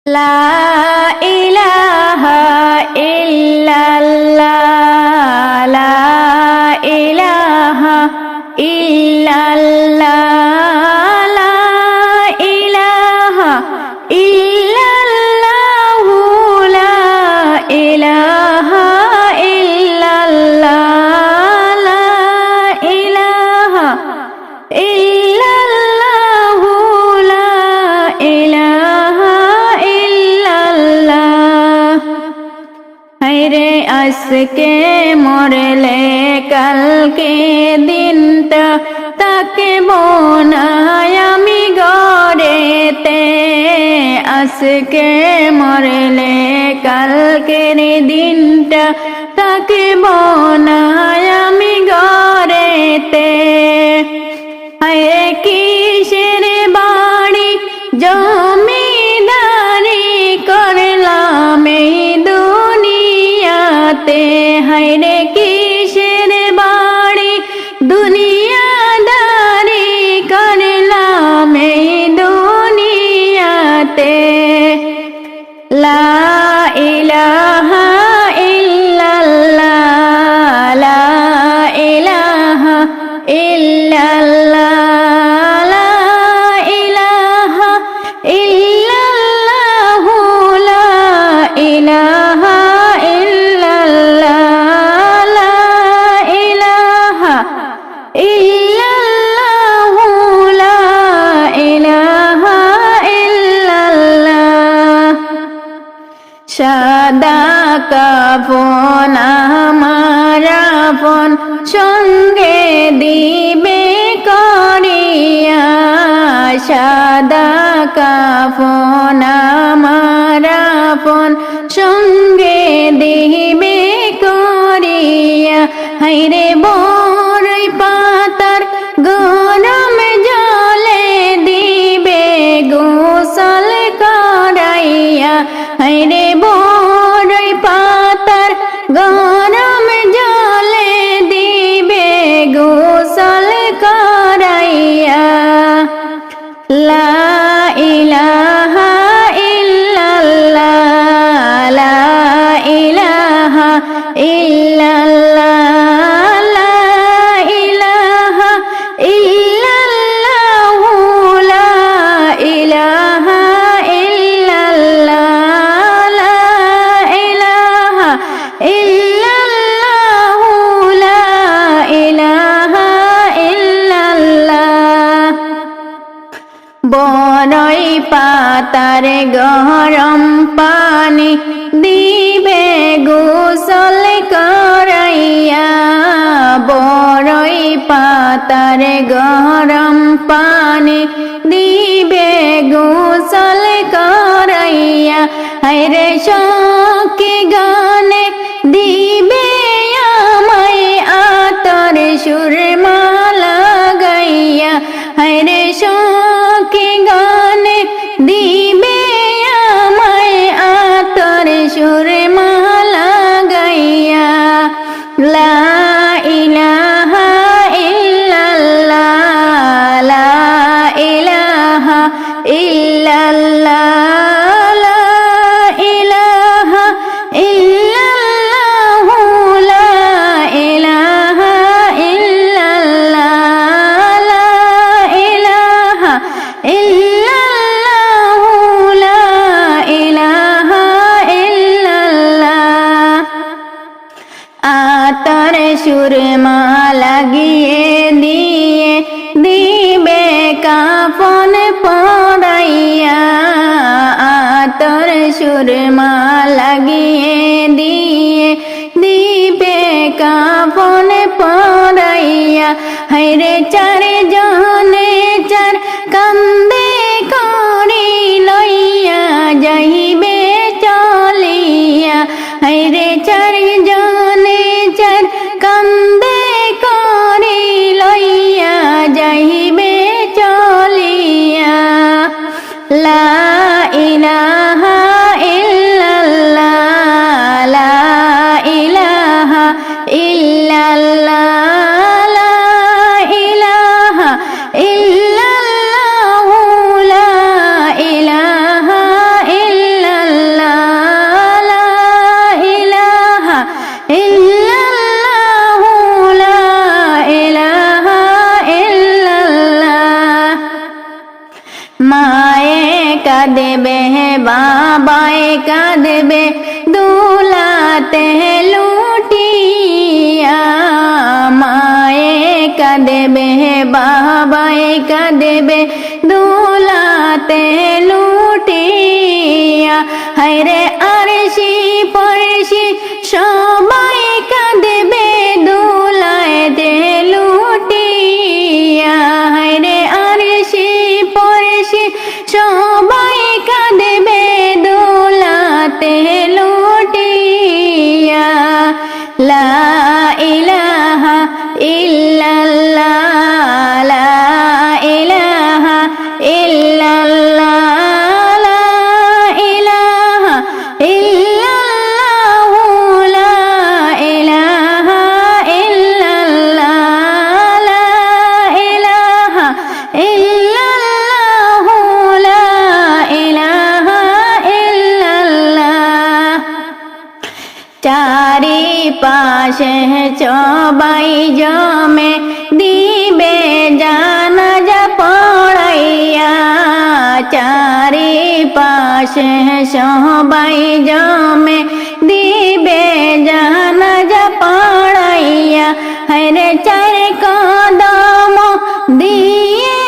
লা ইলাহা ইল্লাল্লাহ লা ইলাহা ইল্লাল্লাহ লা ইলাহা ইল্লাল্লাহু লা ইলাহা ইল্লাল্লাহ লা ইলাহা ইল্লাল্লাহু লা ইলাহা ইল্লাল্লাহ। হায়রে আজকে মরলে কালকে দিনটা তাকিব না আমি ঘরেতে। আজকে মরলে কালকের দিনটা তাকিব না আমি ঘরেতে। হায়রে কিসের বাড়ি জমিদারি করলাম এই দুনিয়াতে। হায়রে কিসের বাড়ি দুনিয়াদারি করলাম এই দুনিয়াতে। লা ইলাহা ইল্লাল্লাহ লা ইলাহা ইল্লাল্লাহ লা ইলাহা ইল্লাল্লাহু লা ইলাহা ইল্লাল্লাহ লা ইলাহা ইল্লাল্লাহু লা ইলাহা ইল্লাল্লাহ। সাদা কাফন আমার আপন সঙ্গে দিবে করিয়া। সাদা কাফন আমার আপন সঙ্গে দিবে করিয়া। হায়রে বড়ই পাতার গরম জলে দিবে গোসল করাইয়া। হায়রে বড়ই পাতার গরম জলে দিবে গোসল করাইয়া। লা ইলাহা ইল্লাল্লাহ লা ইলাহা ইল্লাল্লাহ লা ইলাহা ইল্লাল্লাহু লা ইলাহা ইল্লাল্লাহ লা ইলাহা ইল্লাল্লাহু লা ইলাহা ইল্লাল্লাহ। বড়ই পাতার গরম পানি দিবে গোসল করাইয়া। বড়ই পাতার গরম পানি দিবে গোসল করাইয়া। হায়রে সখী গানে দিবে আমায় আতর সুরমা লাগাইয়া। হায়রে সখী গানে দিবে আমায় আতর সুরমা লাগাইয়া। লা ইলাহা ইল্লাল্লাহ লা ইলাহা ইল্লাল্লাহ লা ইলাহা ইল্লাল্লাহু লা ইলাহা ইল্লাল্লাহ লা ইলাহা ইল্লাল্লাহু লা ইলাহা ইল্লাল্লাহ। আতর সুরমা লাগিয়ে দিয়ে দিবে কাফন পরাইয়া। আতর সুরমা লাগিয়ে দিয়ে দিবে কাফন পরাইয়া। হায়রে চারে জনে চার কান্দে করি লইয়া যাইবে চলিয়া। হায়রে চার জনে চার কান্দে করি লইয়া যাইবে চলিয়া। লা ইলাহা ইল্লাল্লাহ লা ইলাহা ইল্লাল্লাহ লা ইলাহা বাবায় কাঁদবে দুলাতে লুটিয়া, মায়ে কাঁদবে বাবায় কাঁদবে দুলাতে লুটিয়া। হায়রে আরশি পরশি সবাই কাঁদবে দুলাতে লুটিয়া। হায়রে আরশি পরশি সবাই কাঁদবে দুলাতে লুটিয়া। লা ইলাহা ইল্লাল্লাহ, লা ইলাহা ইল্লাল্লাহ, লা ইলাহা ইল্লাল্লাহ, লা ইলাহা ইল্লাল্লাহ, লা ইলাহা ইল্লাল্লাহ, লা ইলাহা ইল্লাল্লাহ। চারিপাশে সবাই জমে দিবে জানাজা পড়াইয়া, চারিপাশে সবাই জমে দিবে জানাজা পড়াইয়া। হায়রে চার কদম দিয়ে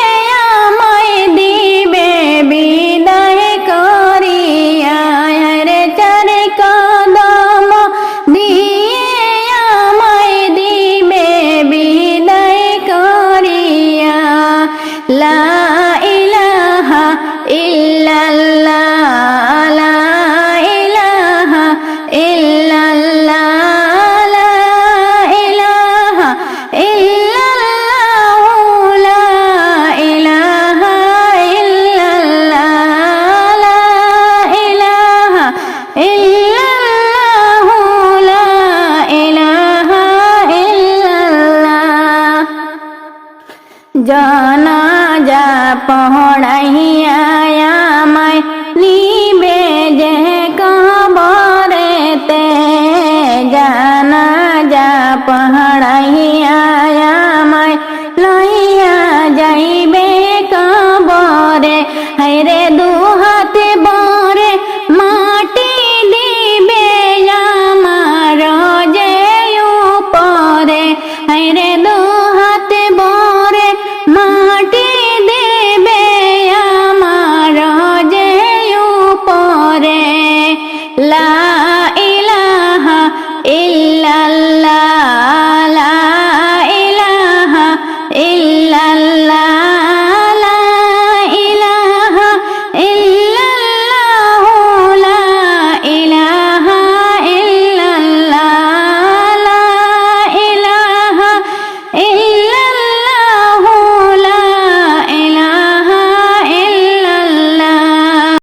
আমায় দিবে বিদায় করিয়া, হায়রে চার কদম দিয়ে আমায় দিবে বিদায় করিয়া। লা ইলাহা ইল্লাল্লাহ, লা ইলাহা ইল্লাল্লাহ, লা ইলাহা ইল্লাল্লাহ, লা ইলাহা ইল্লাল্লাহ, লা ইলাহা ইল্লাল্লাহ, লা ইলাহা ইল্লাল্লাহ। জানাজা পড়াইয়া